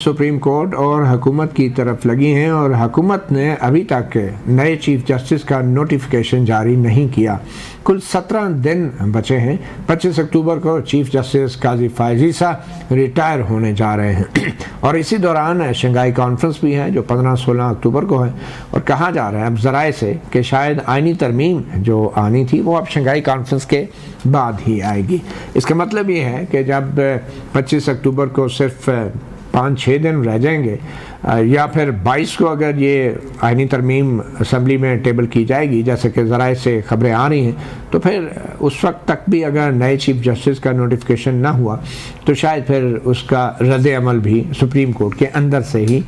Supreme court اور حکومت کی طرف لگی ہیں اور حکومت نے ابھی تک نئے چیف جسٹس کا نوٹیفیکیشن جاری نہیں کیا۔ کل 17 دن بچے ہیں۔ 25 اکتوبر کو چیف جسٹس قاضی فائز عیسیٰ ریٹائر ہونے جا رہے ہیں اور اسی دوران شنگھائی کانفرنس بھی ہے جو 15-16 اکتوبر کو ہے، اور کہا جا رہا ہے اب ذرائع سے کہ شاید آئینی ترمیم جو آنی تھی وہ اب شنگھائی کانفرنس کے بعد ہی آئے گی۔ اس کا مطلب یہ ہے کہ جب 25 اکتوبر کو صرف 5-6 دن رہ جائیں گے یا پھر 22 کو اگر یہ آئینی ترمیم اسمبلی میں ٹیبل کی جائے گی جیسے کہ ذرائع سے خبریں آ رہی ہیں، تو پھر اس وقت تک بھی اگر نئے چیف جسٹس کا نوٹیفیکیشن نہ ہوا تو شاید پھر اس کا رد عمل بھی سپریم کورٹ کے اندر سے ہی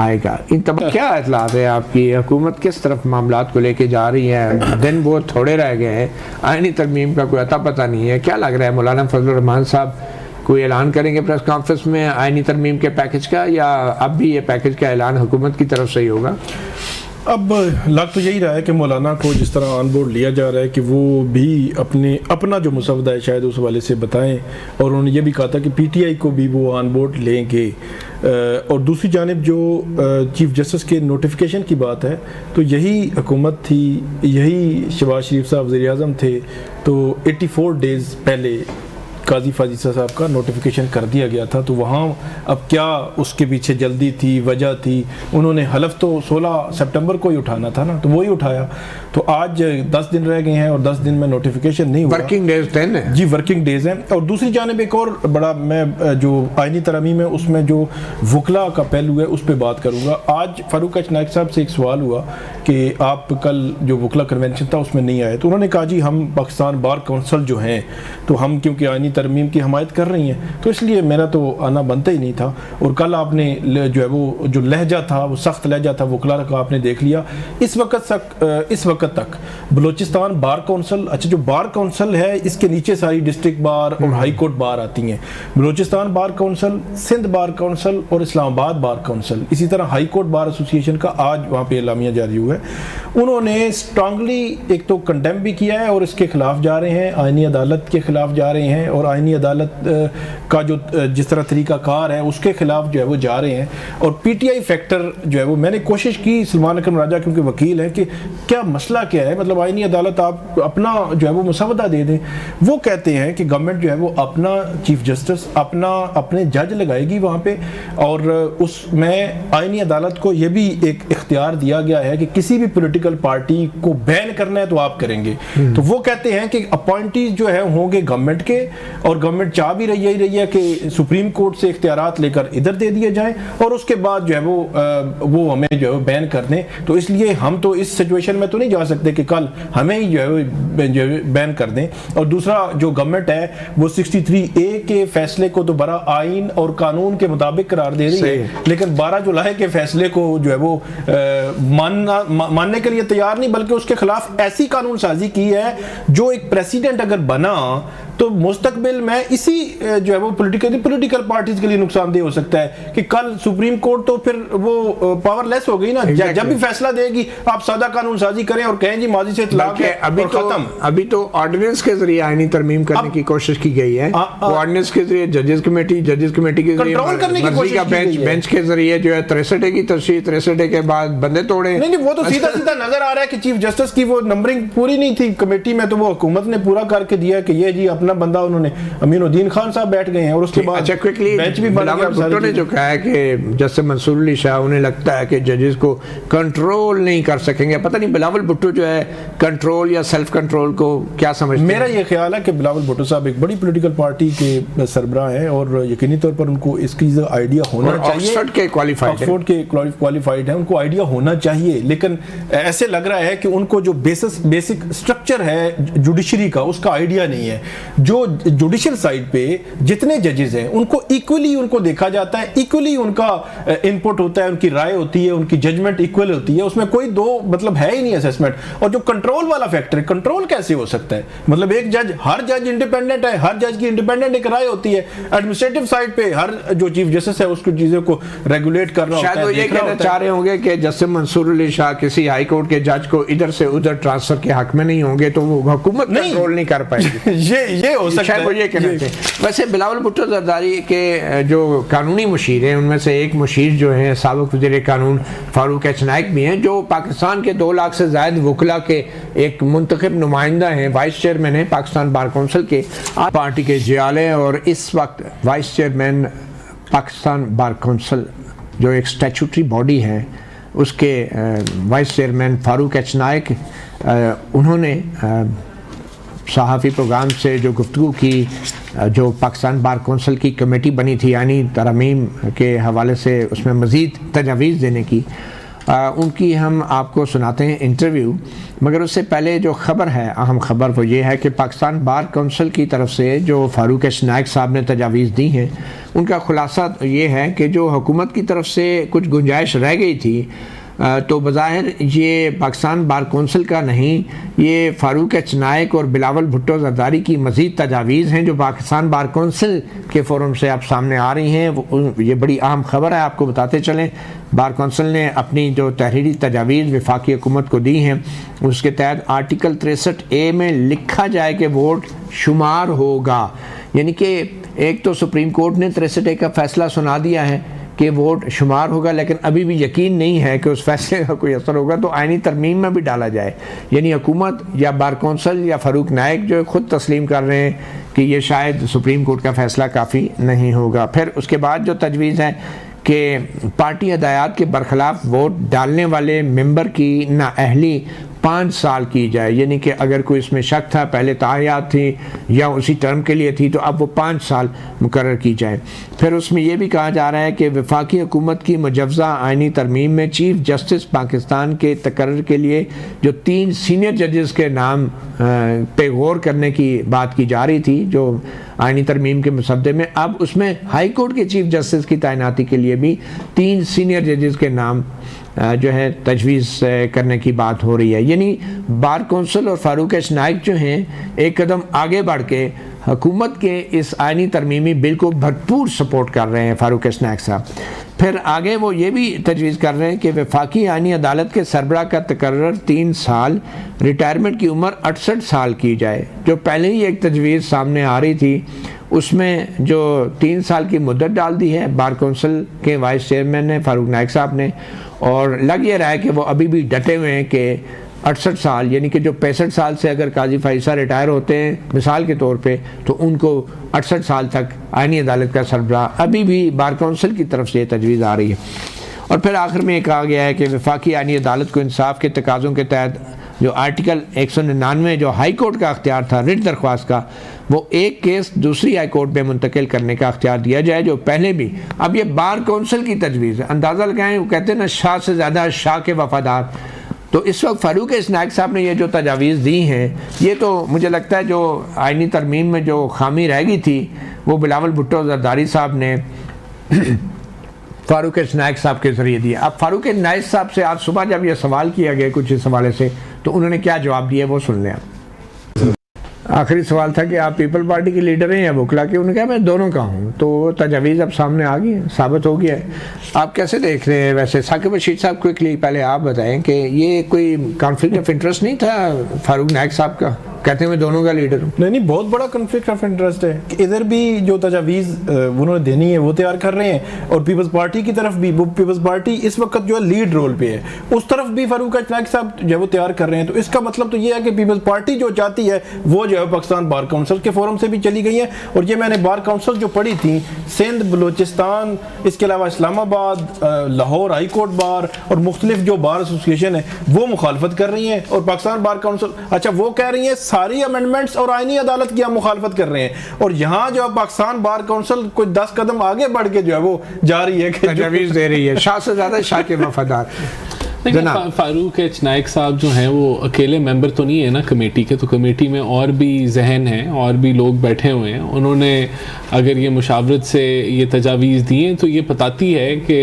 آئے گا۔ ان تمام کیا اطلاعات ہے آپ کی؟ حکومت کس طرف معاملات کو لے کے جا رہی ہے؟ دن بہت تھوڑے رہ گئے ہیں، آئینی ترمیم کا کوئی اتا پتہ نہیں ہے۔ کیا لگ رہا ہے مولانا فضل الرحمان صاحب کوئی اعلان کریں گے پریس کانفرنس میں آئینی ترمیم کے پیکج کا، یا اب بھی یہ پیکج کا اعلان حکومت کی طرف سے ہی ہوگا؟ اب لگ تو یہی رہا ہے کہ مولانا کو جس طرح آن بورڈ لیا جا رہا ہے کہ وہ بھی اپنا جو مسودہ ہے شاید اس حوالے سے بتائیں، اور انہوں نے یہ بھی کہا تھا کہ پی ٹی آئی کو بھی وہ آن بورڈ لیں گے۔ اور دوسری جانب جو چیف جسٹس کے نوٹیفیکیشن کی بات ہے تو یہی حکومت تھی، یہی شہباز شریف صاحب وزیر اعظم تھے، تو 84 ڈیز پہلے قاضی فائز عیسیٰ صاحب کا نوٹیفیکیشن کر دیا گیا تھا۔ تو وہاں اب کیا اس کے پیچھے جلدی تھی، وجہ تھی؟ انہوں نے حلف تو 16 سپٹمبر کو ہی اٹھانا تھا نا، تو وہی اٹھایا۔ تو آج 10 دن رہ گئے ہیں اور 10 دن میں نوٹیفیکیشن نہیں ہوا۔ ورکنگ ڈیز 10 ہیں جی، ورکنگ ڈیز ہیں۔ اور دوسری جانب ایک اور بڑا میں جو آئینی ترمیم ہے اس میں جو وکلا کا پہلو ہے اس پہ بات کروں گا۔ آج فاروق اچ نائک صاحب سے ایک سوال ہوا کہ آپ کل جو وکلا کنونشن تھا اس میں نہیں آئے، تو انہوں نے کہا جی ہم پاکستان بار کونسل جو ہیں تو ہم کیونکہ آئینی ترمیم کی حمایت کر رہی ہیں تو اس لیے میرا تو آنا بنتا ہی نہیں تھا۔ اور کل آپ نے جو ہے وہ جو لہجہ تھا، وہ سخت لہجہ تھا وکلا کا، آپ نے دیکھ لیا۔ اس وقت تک بلوچستان بار کونسل، اچھا جو بار کونسل ہے اس کے نیچے ساری ڈسٹرکٹ بار اور ہائی کورٹ بار آتی ہیں، Balochistan bar council, Sindh bar council اور اسلام آباد بار کونسل، اسی طرح ہائی کورٹ بار ایسوسی ایشن کا آج وہاں پہ اعلامیہ جاری ہوا ہے۔ انہوں نے اسٹرانگلی ایک تو کنڈیم بھی کیا ہے اور اس کے خلاف جا رہے ہیں، آئینی عدالت کے خلاف جا رہے ہیں، اور آئینی عدالت کا جو جس طرح طریقہ کار ہے اس کے خلاف جو ہے وہ جا رہے ہیں۔ اور پی ٹی آئی فیکٹر جو ہے وہ میں نے کوشش کی سلمان اکرم راجہ کیونکہ وکیل ہے کہ کیا مسئلہ کیا ہے، مطلب آئینی عدالت آپ اپنا جو ہے وہ مسودہ دے دیں۔ وہ کہتے ہیں کہ گورنمنٹ جو ہے وہ اپنا چیف جسٹس اپنے جج لگائے گی وہاں پہ، اور اس میں آئینی عدالت کو یہ بھی ایک اختیار دیا گیا ہے کہ کسی بھی پولیٹیکل پارٹی کو بین کرنا ہے تو آپ کریں گے۔ تو وہ کہتے ہیں کہ اپوائنٹیز جو ہے ہوں گے گورنمنٹ کے، اور گورنمنٹ چاہ بھی رہی ہے کہ سپریم کورٹ سے اختیارات لے کر ادھر دے دیے جائیں، اور اس کے بعد جو ہے وہ ہمیں جو ہے بین کر دیں۔ تو اس لیے ہم تو اس سچویشن میں تو نہیں جا سکتے کہ کل ہمیں ہی جو ہے بین کر دیں۔ اور دوسرا جو گورنمنٹ ہے وہ 63A کے فیصلے کو تو برا آئین اور قانون کے مطابق قرار دے رہی ہے، لیکن 12 جولائی کے فیصلے کو جو ہے وہ ماننے کے لیے تیار نہیں، بلکہ اس کے خلاف ایسی قانون سازی کی ہے جو ایک پریسیڈنٹ اگر بنا تو مستقبل میں اسی جو ہے وہ پولیٹیکل پارٹیز کے لیے نقصان دہ ہو سکتا ہے کہ کل سپریم کورٹ تو پھر وہ پاور لیس ہو گئی نا، جب بھی فیصلہ دے گی آپ سادہ قانون سازی کریں اور کہیں جی ماضی سے اطلاق ہے اور ختم۔ ابھی تو آرڈیننس کے ذریعے آئینی ترمیم کرنے کی کوشش کی گئی ہے، وہ آرڈیننس کے ذریعے ججز کمیٹی کے ذریعے کنٹرول کرنے کی کوشش کی گئی ہے، بینچ کے ذریعے جو ہے 63 کی تشریح، 63 کے بعد بندے توڑے۔ نہیں وہ تو سیدھا نظر آ رہا ہے کہ چیف جسٹس کی وہ نمبرنگ پوری نہیں تھی کمیٹی میں، تو وہ حکومت نے پورا کر کے دیا کہ یہ جی اپنا بندہ، انہوں نے امین الدین خان صاحب بیٹھ گئے ہیں، اور اس کے بعد بینچ بھی بلاول بھٹو نے جو کہا ہے کہ جسٹس منصور علی شاہ انہیں لگتا ہے کہ ججز کو کنٹرول نہیں کر سکیں گے۔ پتہ نہیں بلاول بھٹو جو ہے کنٹرول یا سیلف کنٹرول کو کیا سمجھتے ہیں؟ میرا یہ خیال ہے کہ بلاول بھٹو صاحب ایک بڑی پولیٹیکل پارٹی کے سربراہ ہیں اور یقینی طور پر ان کو اس کی آئیڈیا ہونا چاہیے، آکسفورڈ کے کوالیفائڈ ہیں، ان کو آئیڈیا ہونا چاہیے، لیکن ایسے لگ رہا ہے کہ ان کو جو بیسک سٹرکچر ہے جوڈیشری کا اس کا آئیڈیا نہیں ہے۔ جو جوڈیشل سائیڈ پہ جتنے ججز ہیں ان کو ایکولی ان کو دیکھا جاتا ہے، ایکولی ان کا انپٹ ہوتا ہے، ان کی رائے ہوتی ہے، ان کی ججمنٹ ایکول ہوتی ہے، اس میں کوئی دو مطلب ہے ہی نہیں اسیسمنٹ۔ اور جو کنٹرول والا فیکٹر ہے، کنٹرول کیسے ہو سکتا ہے؟ مطلب ایک جج، ہر جج انڈیپینڈنٹ ہے، ہر جج کی انڈیپینڈنٹ ایک رائے ہوتی ہے، ایڈمنسٹریٹو سائیڈ پہ ہر جو چیف جسٹس ہے اس کو چیزوں کو ریگولیٹ کر رہا ہوتا ہے۔ شاید وہ یہ کہنا چاہ رہے ہوں گے کہ جسٹس منصور علی شاہ کسی ہائی کورٹ کے جج کو ادھر سے ادھر ٹرانسفر کے حق میں نہیں ہوں گے تو وہ حکومت کنٹرول نہیں کر پائے گی۔ یہ یہ ہو سکتا شاید وہ یہ کہنا چاہتے ہیں۔ ویسے بلاول بھٹو زرداری کے جو قانونی مشیر ہیں ان میں سے ایک مشیر جو ہیں سابق وزیر قانون فاروق ایچ نائک بھی ہیں، جو پاکستان کے 2 لاکھ سے زائد وکلاء کے ایک منتخب نمائندہ ہیں، وائس چیئرمین ہیں پاکستان بار کونسل کے پارٹی کے جیالے، اور اس وقت vice chairman Pakistan bar council جو ایک سٹیچوٹری باڈی ہے اس کے وائس چیئرمین فاروق ایچ نائک، انہوں نے صحافی پروگرام سے جو گفتگو کی، جو پاکستان بار کونسل کی کمیٹی بنی تھی یعنی ترمیم کے حوالے سے اس میں مزید تجاویز دینے کی، ان کی ہم آپ کو سناتے ہیں انٹرویو۔ مگر اس سے پہلے جو خبر ہے، اہم خبر وہ یہ ہے کہ پاکستان بار کونسل کی طرف سے جو فاروق ایچ نائک صاحب نے تجاویز دی ہیں ان کا خلاصہ یہ ہے کہ جو حکومت کی طرف سے کچھ گنجائش رہ گئی تھی تو بظاہر یہ پاکستان بار کونسل کا نہیں، یہ فاروق ایچ نائک اور بلاول بھٹو زرداری کی مزید تجاویز ہیں جو پاکستان بار کونسل کے فورم سے اب سامنے آ رہی ہیں۔ یہ بڑی اہم خبر ہے، آپ کو بتاتے چلیں۔ بار کونسل نے اپنی جو تحریری تجاویز وفاقی حکومت کو دی ہیں اس کے تحت آرٹیکل 63A میں لکھا جائے کہ ووٹ شمار ہوگا، یعنی کہ ایک تو سپریم کورٹ نے 63A کا فیصلہ سنا دیا ہے کہ ووٹ شمار ہوگا، لیکن ابھی بھی یقین نہیں ہے کہ اس فیصلے کا کوئی اثر ہوگا، تو آئینی ترمیم میں بھی ڈالا جائے، یعنی حکومت یا بار کونسل یا فاروق نائک جو خود تسلیم کر رہے ہیں کہ یہ شاید سپریم کورٹ کا فیصلہ کافی نہیں ہوگا۔ پھر اس کے بعد جو تجویز ہے کہ پارٹی ہدایات کے برخلاف ووٹ ڈالنے والے ممبر کی نااہلی 5 سال کی جائے، یعنی کہ اگر کوئی اس میں شک تھا، پہلے تعیات تھی یا اسی ٹرم کے لیے تھی، تو اب وہ 5 سال مقرر کی جائے۔ پھر اس میں یہ بھی کہا جا رہا ہے کہ وفاقی حکومت کی مجوزہ آئینی ترمیم میں چیف جسٹس پاکستان کے تقرر کے لیے جو 3 سینئر ججز کے نام پہ غور کرنے کی بات کی جا رہی تھی جو آئینی ترمیم کے مسودے میں، اب اس میں ہائی کورٹ کے چیف جسٹس کی تعیناتی کے لیے بھی 3 سینئر ججز کے نام جو ہے تجویز کرنے کی بات ہو رہی ہے۔ یعنی بار کونسل اور فاروق ایچ نائک جو ہیں ایک قدم آگے بڑھ کے حکومت کے اس آئینی ترمیمی بل کو بھرپور سپورٹ کر رہے ہیں فاروق ایچ نائک صاحب۔ پھر آگے وہ یہ بھی تجویز کر رہے ہیں کہ وفاقی آئینی عدالت کے سربراہ کا تقرر 3 سال، ریٹائرمنٹ کی عمر 68 سال کی جائے۔ جو پہلے ہی ایک تجویز سامنے آ رہی تھی اس میں جو 3 سال کی مدت ڈال دی ہے بار کونسل کے وائس چیئرمین نے فاروق نائک صاحب نے، اور لگ یہ رہا ہے کہ وہ ابھی بھی ڈٹے ہوئے ہیں کہ 68 سال، یعنی کہ جو 65 سال سے اگر قاضی فائزہ ریٹائر ہوتے ہیں مثال کے طور پہ تو ان کو 68 سال تک آئینی عدالت کا سربراہ، ابھی بھی بار کونسل کی طرف سے یہ تجویز آ رہی ہے۔ اور پھر آخر میں یہ کہا گیا ہے کہ وفاقی آئینی عدالت کو انصاف کے تقاضوں کے تحت جو آرٹیکل 199 جو ہائی کورٹ کا اختیار تھا رٹ درخواست کا، وہ ایک کیس دوسری ہائی کورٹ میں منتقل کرنے کا اختیار دیا جائے، جو پہلے بھی۔ اب یہ بار کونسل کی تجویز ہے، اندازہ لگائیں، وہ کہتے ہیں نا شاہ سے زیادہ شاہ کے وفادار، تو اس وقت فاروق ایچ نائک صاحب نے یہ جو تجاویز دی ہیں، یہ تو مجھے لگتا ہے جو آئینی ترمیم میں جو خامی رہ گئی تھی وہ بلاول بھٹو زرداری صاحب نے فاروق ایچ نائک صاحب کے ذریعے دیا۔ اب فاروق ایچ نائک صاحب سے آج صبح جب یہ سوال کیا گیا کچھ اس حوالے سے تو انہوں نے کیا جواب دیا وہ سن لیں۔ آخری سوال تھا کہ آپ پیپل پارٹی کے لیڈر ہیں یا وکلا کے، انہوں نے کہا میں دونوں کا ہوں، تو تجاویز اب سامنے آ گئی ہے، ثابت ہو گیا ہے۔ آپ کیسے دیکھ رہے ہیں ویسے؟ ثاقب رشید صاحب کوئکلی پہلے آپ بتائیں کہ یہ کوئی کانفلکٹ آف انٹرسٹ نہیں تھا فاروق نائک صاحب کا؟ کہتے ہیں میں دونوں کا لیڈر ہوں۔ نہیں، بہت بڑا کنفلکٹ آف انٹرسٹ ہے کہ ادھر بھی جو تجاویز انہوں نے دینی ہے وہ تیار کر رہے ہیں، اور پیپلز پارٹی کی طرف بھی، وہ پیپلز پارٹی اس وقت جو ہے لیڈ رول پہ ہے، اس طرف بھی فاروق ایچ نائک صاحب جو ہے وہ تیار کر رہے ہیں۔ تو اس کا مطلب تو یہ ہے کہ پیپلز پارٹی جو چاہتی ہے وہ جو ہے پاکستان بار کونسل کے فورم سے بھی چلی گئی ہے، اور یہ میں نے بار کونسل جو پڑھی تھی سندھ، بلوچستان، اس کے علاوہ اسلام آباد، لاہور ہائی کورٹ بار اور مختلف جو بار ایسوسیشن ہے وہ مخالفت کر رہی ہیں، اور پاکستان بار کونسل اچھا وہ کہہ رہی ہیں ساری امینڈمنٹس اور آئینی عدالت کی ہم مخالفت کر رہے ہیں، اور یہاں جو پاکستان بار کونسل کوئی 10 قدم آگے بڑھ کے جو ہے وہ جا رہی ہے کہ تجاویز دے رہی ہے، شاہ سے زیادہ شاہ کے وفادار۔ فاروق ایچ نائک صاحب جو ہیں وہ اکیلے ممبر تو نہیں ہے نا کمیٹی کے، تو کمیٹی میں اور بھی ذہن ہیں، اور بھی لوگ بیٹھے ہوئے ہیں۔ انہوں نے اگر یہ مشاورت سے یہ تجاویز دی ہیں تو یہ بتاتی ہے کہ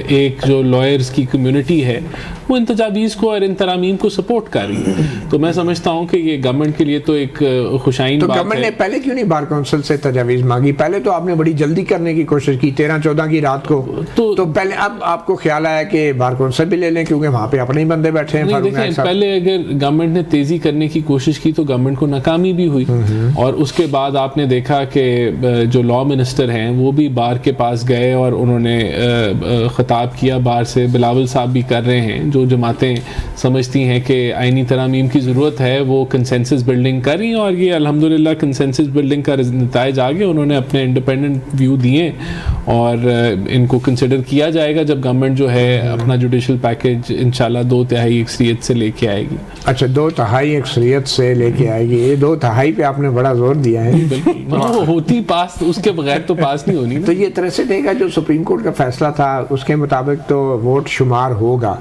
ایک جو لائرز کی کمیونٹی ہے وہ ان تجاویز کو اور ان ترامیم کو سپورٹ کر رہی ہے، تو میں سمجھتا ہوں کہ یہ گورنمنٹ کے لیے تو ایک خوشائن بات ہے۔ تو گورنمنٹ نے پہلے کیوں نہیں بار کونسل سے تجاویز مانگی؟ پہلے تو آپ نے بڑی جلدی کرنے کی کوشش کی 13-14 کی رات کو، تو پہلے اب آپ کو خیال آیا کہ بار کونسل بھی لے لیں کیونکہ کہ وہاں پہ اپنے ہی بندے بیٹھے ہیں. نہیں دیکھیں, پہلے اگر گورنمنٹ نے تیزی کرنے کی کوشش کی تو گورنمنٹ کو ناکامی بھی ہوئی, اور اس کے بعد آپ نے دیکھا کہ جو لا منسٹر ہیں وہ بھی بار کے پاس گئے اور انہوں نے خطاب کیا بار سے. بلاول صاحب بھی کر رہے ہیں. جو جماعتیں سمجھتی ہیں کہ آئینی ترامیم کی ضرورت ہے وہ کنسنسس بلڈنگ کر رہی ہیں, اور یہ الحمدللہ کنسنسس بلڈنگ کا نتائج آ گیا. انہوں نے اپنے انڈیپینڈنٹ ویو دیے اور ان کو کنسیڈر کیا جائے گا جب گورنمنٹ جو ہے اپنا جوڈیشل پیکیج انشاءاللہ 2/3 اکثریت سے لے کے آئے گی. اچھا 2/3 اکثریت سے لے کے آئے گی. یہ 2/3 پہ آپ نے بڑا زور دیا ہے. بالکل ہوتی پاس, اس کے بغیر تو پاس نہیں ہونی. تو یہ طرح سے دے گا جو سپریم کورٹ کا فیصلہ تھا اس کے مطابق تو ووٹ شمار ہوگا.